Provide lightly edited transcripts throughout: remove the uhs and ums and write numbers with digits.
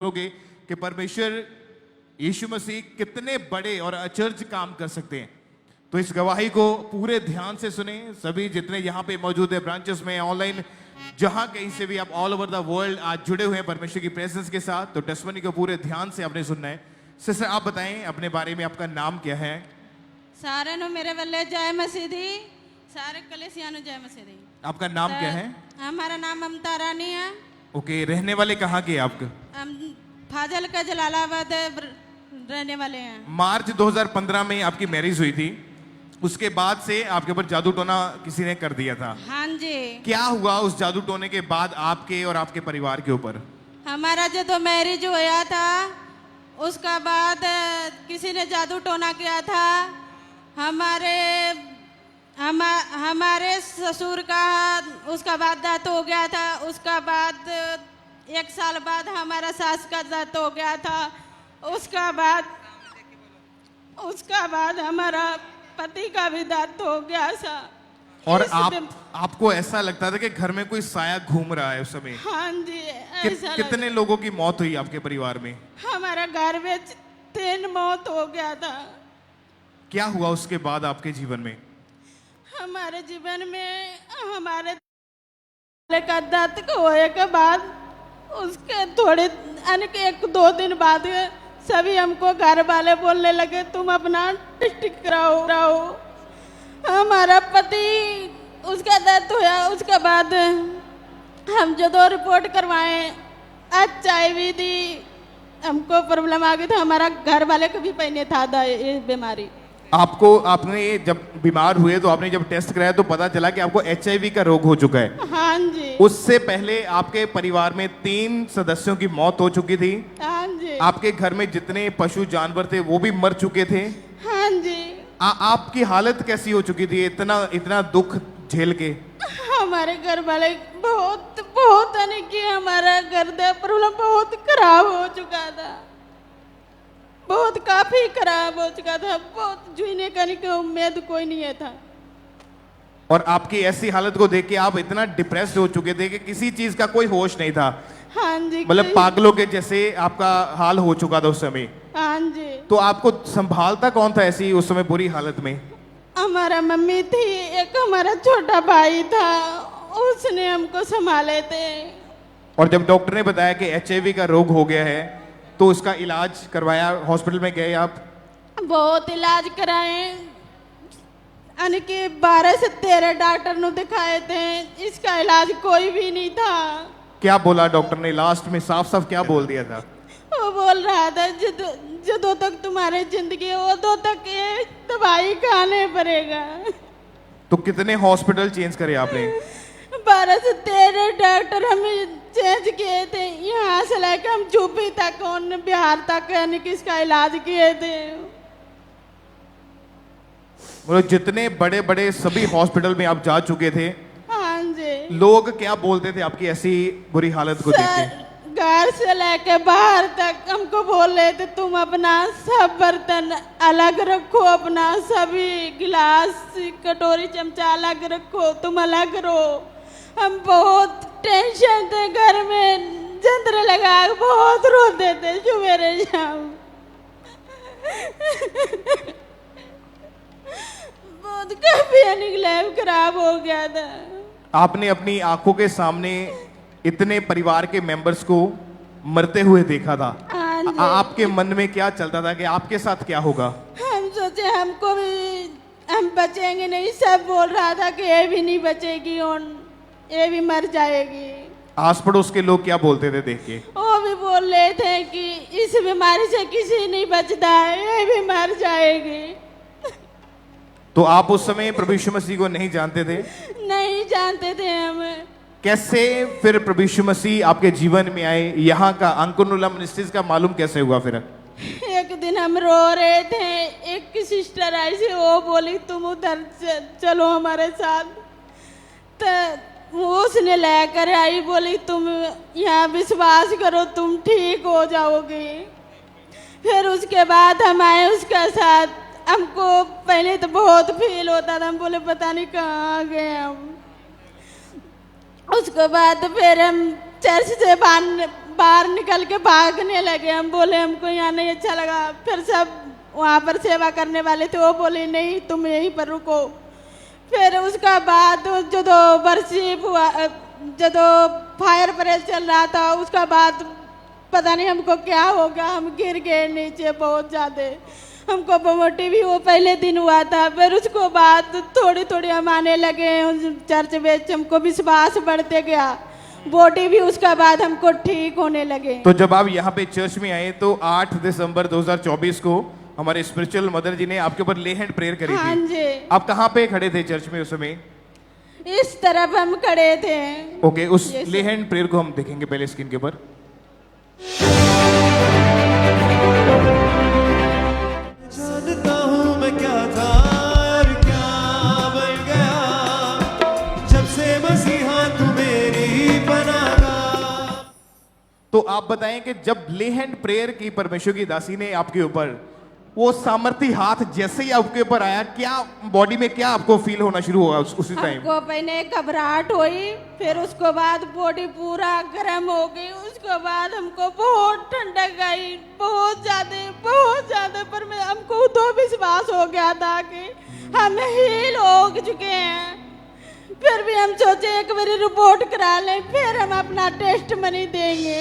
करोगे कि परमेश्वर यीशु मसीह कितने बड़े और अचरज काम कर सकते हैं। तो इस गवाही को पूरे ध्यान से सुने। सभी जितने यहाँ पे मौजूद है, ब्रांचेस में, ऑनलाइन, जहां कहीं से भी आप ऑल ओवर द वर्ल्ड आज जुड़े हुए हैं परमेश्वर की प्रेजेंस के साथ, तो टेस्टमनी को पूरे ध्यान से आपने सुनना है। सिस्टर, आप बताएं अपने बारे में, आपका नाम क्या है? सारे नु मेरे बल्ले जय मसीह दी, सारे कलेसिया नु जय मसीह दी। आपका नाम क्या है? हमारा नाम ममता रानी है। ओके, रहने वाले कहाँ के आप? हम फाजल का जलालाबाद रहने वाले हैं। मार्च 2015 में आपकी मैरिज हुई थी, उसके बाद से आपके ऊपर जादू टोना किसी ने कर दिया था। हाँ जी। क्या हुआ उस जादू टोने के बाद आपके और आपके परिवार के ऊपर? हमारा जो तो मैरिज हुआ था उसका बाद किसी ने जादू टोना किया था। हमारे ससुर का उसका बाद डेथ हो गया था। उसका बाद 1 साल बाद हमारा सास का डेथ हो गया था। उसका बाद हमारा पति का भी डेथ हो गया था। और आपको ऐसा लगता था कि घर में कोई साया घूम रहा है उस समय? हाँ जी, ऐसा कितने लोगों की मौत हुई आपके परिवार में? हमारा घर में 3 मौत हो गया था। क्या हुआ उसके बाद आपके जीवन में? हमारे जीवन में हमारे का डेथ होने के बाद उसके थोड़े 1-2 दिन बाद सभी हमको घर वाले बोलने लगे तुम अपना टेस्ट कराओ। हमारा पति उसका डेथ हुआ। उसके बाद हम जो 2 रिपोर्ट करवाए, HIV दी, हमको प्रॉब्लम आ गई था। हमारा घर वाले को भी पहले था ये बीमारी। आपने जब बीमार हुए तो आपने जब टेस्ट कराया तो पता चला कि आपको HIV का रोग हो चुका है। हाँ जी। उससे पहले आपके परिवार में 3 सदस्यों की मौत हो चुकी थी। हाँ जी। आपके घर में जितने पशु जानवर थे वो भी मर चुके थे। हाँ जी। आपकी हालत कैसी हो चुकी थी इतना दुख झेल के? हमारे घर वाले बहुत कि हमारा घर का प्रॉब्लम बहुत खराब हो चुका था। बहुत काफी खराब हो चुका था। बहुत जीने करने की उम्मीद कोई नहीं था। और आपकी ऐसी हालत को देख के आप इतना डिप्रेस्ड हो चुके थे कि किसी चीज का कोई होश नहीं था। हाँ जी। मतलब पागलों के जैसे आपका हाल हो चुका था उस समय। हाँ जी। तो आपको संभालता कौन था ऐसी उस समय बुरी हालत में? हमारा मम्मी थी, एक हमारा छोटा भाई था, उसने हमको संभाले थे। और जब डॉक्टर ने बताया कि HIV का रोग हो गया है तो उसका इलाज करवाया, हॉस्पिटल में गए आप? बहुत इलाज कराए, 12 से 13 डॉक्टर ने दिखाए थे। इसका इलाज कोई भी नहीं था। क्या बोला डॉक्टर ने लास्ट में? साफ क्या बोल दिया था? वो बोल रहा था जो तक तुम्हारी जिंदगी है वो दो तक ये दवाई खाने पड़ेगा। तो कितने हॉस्पिटल चेंज करे आपने? 12 से 13 डॉक्टर हमें चेंज किए थे। यहाँ से लेकर हम यूपी तक, बिहार तक इसका इलाज किए थे। मतलब जितने बड़े बड़े सभी हॉस्पिटल में आप जा चुके थे। हाँ जी। लोग क्या बोलते थे आपकी ऐसी बुरी हालत को देख के? घर से लेके बाहर तक हमको बोल रहे थे तुम अपना सब बर्तन अलग रखो, अपना सभी गिलास कटोरी चमचा अलग रखो, तुम अलग रहो। हम बहुत टेंशन थे घर में, जंत्र लगा बहुत रोते थे सवेरे शाम। बहुत काफी लाइफ खराब हो गया था। आपने अपनी आंखों के सामने इतने परिवार के मेंबर्स को मरते हुए देखा था। आपके मन में क्या चलता था कि आपके साथ क्या होगा? हम सोचे हमको भी हम बचेंगे नहीं। सब बोल रहा था कि ये भी नहीं बचेगी और ये भी मर जाएगी। आस पड़ोस के लोग क्या बोलते थे देख के? वो भी बोल रहे थे कि इस बीमारी से किसी नहीं बचता है, ये भी मर जाएगी। तो आप उस समय प्रभु यीशु मसीह को नहीं जानते थे? नहीं जानते थे हम। कैसे फिर प्रभु यीशु मसीह आपके जीवन में आए? यहाँ का अंकुनुला मिनिस्ट्रीज का मालूम कैसे हुआ फिर? एक दिन हम रो रहे थे, एक सिस्टर आई से वो बोली तुम उधर चलो हमारे साथ। तो उसने लेकर आई, बोली तुम यहाँ विश्वास करो तुम ठीक हो जाओगे। फिर उसके बाद हम आए उसके साथ। हमको पहले तो बहुत फील होता था, हम बोले पता नहीं कहाँ गए हम। उसके बाद फिर हम चर्च से बाहर निकल के भागने लगे। हम बोले हमको यहाँ नहीं अच्छा लगा। फिर सब वहाँ पर सेवा करने वाले थे, वो बोले नहीं तुम यहीं पर रुको। फिर उसका बाद जो वर्शिप हुआ, जो फायर प्रेस चल रहा था, उसका बाद पता नहीं हमको क्या हो गया, हम गिर गए नीचे बहुत ज़्यादा। हमको बमोटी भी वो पहले दिन हुआ था। फिर उसको बाद थोड़ी थोड़ी हम आने लगे चर्च में, हमको विश्वास बढ़ते गया, बॉडी भी उसका बाद हमको ठीक होने लगे। तो जब आप यहाँ पे चर्च में आए तो 8 दिसंबर 2024 को हमारे स्पिरिचुअल मदर जी ने आपके ऊपर ले हैंड प्रेयर करी हाँ थी। जी। आप कहाँ पे खड़े थे चर्च में उस समय? इस तरफ हम खड़े थे। ओके, उस ले हैंड प्रेयर को हम देखेंगे पहले स्क्रीन के ऊपर। जानता हूँ मैं क्या था और क्या बन गया, जब से मसीहा तू मेरी बना। तो आप बताएं कि जब ले हैंड प्रेयर की परमेश्वर की दासी ने आपके ऊपर, वो सामर्थी हाथ जैसे ही आपके ऊपर आया, क्या बॉडी में क्या आपको फील होना शुरू हुआ उसी टाइम? हमको पहले घबराहट हुई, फिर उसको बाद बॉडी पूरा गर्म हो गई, उसके बाद हमको बहुत ठंडक आई, बहुत ज्यादा। पर मैं हमको तो विश्वास हो गया था कि हम हील हो चुके हैं। फिर भी हम सोचे एक बार रिपोर्ट करा लें, फिर हम अपना टेस्ट मनी देंगे।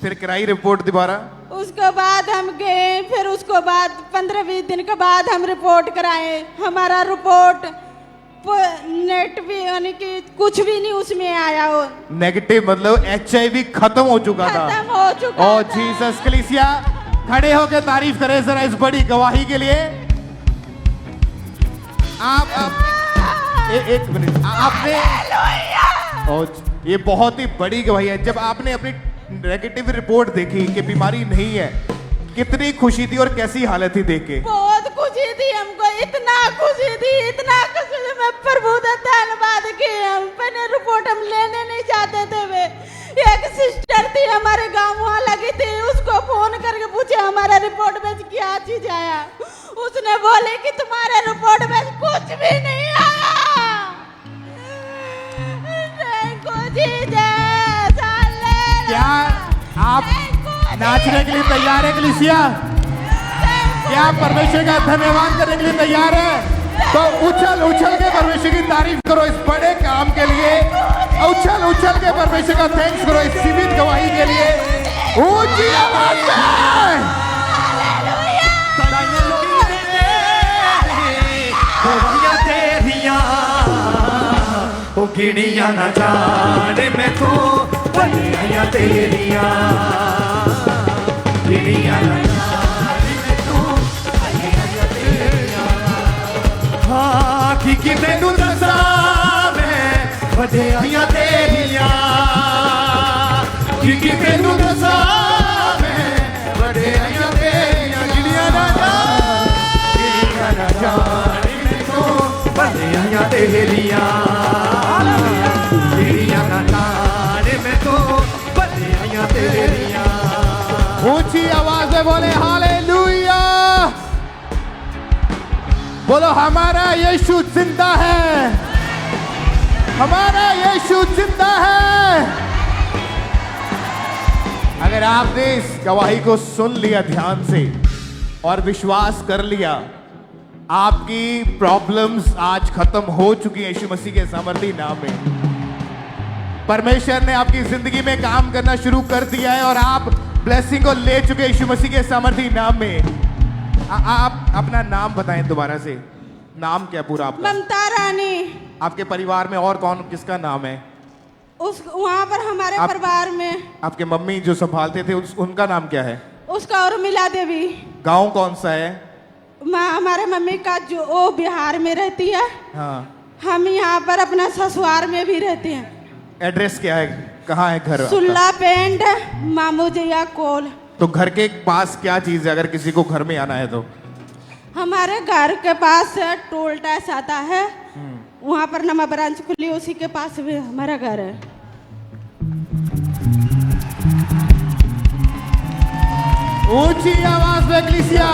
फिर कराई रिपोर्ट दोबारा? उसके बाद हम गए, फिर उसको बाद 15-20 दिन के बाद हम रिपोर्ट कराए। हमारा रिपोर्ट नेट भी यानी कि कुछ भी नहीं उसमें आया हो। नेगेटिव मतलब HIV खत्म हो चुका था। खत्म हो चुका ओ था। जीसस कलीसिया खड़े होकर तारीफ करें जरा इस बड़ी गवाही के लिए। आप एक मिनट, आपने ये बहुत ही बड़ी गवाही है। जब आपने अपनी नेगेटिव रिपोर्ट देखी कि बीमारी नहीं है, कितनी खुशी थी और कैसी हालत थी देख के? बहुत खुशी थी हमको, इतना खुशी थी। मैं प्रभु का धन्यवाद किया। पहले रिपोर्ट हम लेने नहीं चाहते थे। वे एक सिस्टर थी हमारे गांव वहाँ लगी थी, उसको फोन करके पूछे हमारा रिपोर्ट में क्या चीज आया। उसने बोले कि तुम्हारे रिपोर्ट में कुछ भी नहीं आया। क्या आप नाचने के लिए तैयार है कलीसिया? क्या आप परमेश्वर का धन्यवाद करने के लिए तैयार है? तो उछल के परमेश्वर की तारीफ करो इस बड़े काम के लिए। उछल के परमेश्वर का थैंक्स करो इस सीमित गवाही के लिए। ऊंची आवाज में गिनिया न जाने मैं तो बलियां तेरिया, गिनिया न जाने मैं तो बलियां तेरिया। हाँ कि मैनू दसा मैं बलियां तेरिया, कि मैनू दसा मैं बलियां तेरिया। गिनिया न जाने मैं तो बलियां तेरिया, ऊंची आवाज में बोले हालेलुया। बोलो हमारा यीशु जिंदा है, हमारा यीशु जिंदा है। अगर आपने इस गवाही को सुन लिया ध्यान से और विश्वास कर लिया, आपकी प्रॉब्लम्स आज खत्म हो चुकी हैं यीशु मसीह के सामर्थी नाम में। परमेश्वर ने आपकी जिंदगी में काम करना शुरू कर दिया है और आप ब्लेसिंग को ले चुके यीशु मसीह के सामर्थी नाम में। आप अपना नाम बताएं दोबारा से। नाम क्या पूरा आपका? ममता रानी। आपके परिवार में और कौन किसका नाम है? वहाँ पर हमारे परिवार में आपके मम्मी जो संभालते थे उनका नाम क्या है? उसका और मिला देवी। गांव कौन सा है? हमारे मम्मी का जो वो बिहार में रहती है। हाँ। हम यहाँ पर अपना ससुराल में भी रहते हैं। एड्रेस क्या है, कहाँ है घर? सुल्ला पेंड मामू जया कोल। तो घर के पास क्या चीज है अगर किसी को घर में आना है तो? हमारे घर के पास टोल टैक्स आता है, वहाँ पर नमा ब्रांच खुली, उसी के पास भी हमारा घर है। ऊंची आवाज में कलीसिया।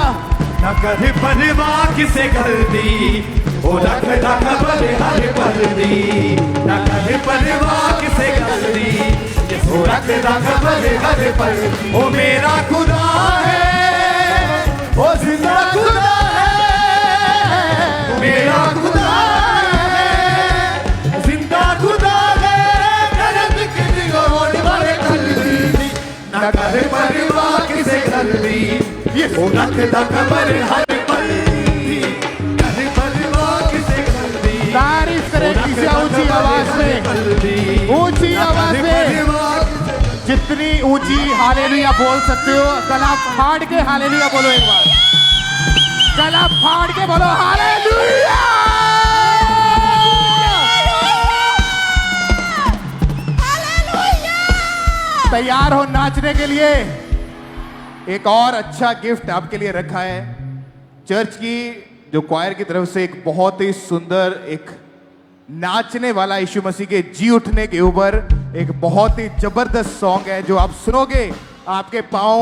न कर परवाह किसे गलती, ओ रख बले हर बल्दी। न कर परवाह किसे गलती, ये वो रखता खबर हर पल, वो मेरा खुदा है, वो जिंदा खुदा है, मेरा खुदा है, जिंदा खुदा है, मेरे बिखरी और बड़े कल्बी, न करे परवाह किसे कल्बी, ये वो रखता खबर हर पल, करे परवाह किसे कल्बी, तारीफ करें किसी ऊंची आवाज में, ऊंची आवाज में, जितनी ऊंची हालेलुया बोल सकते हो, गला फाड़ के हालेलुया बोलो एक बार, गला फाड़ के बोलो हालेलुया। तैयार हो नाचने के लिए? एक और अच्छा गिफ्ट आपके लिए रखा है चर्च की जो क्वायर की तरफ से, एक बहुत ही सुंदर एक नाचने वाला यीशु मसीह के जी उठने के ऊपर एक बहुत ही जबरदस्त सॉन्ग है जो आप सुनोगे आपके पाँव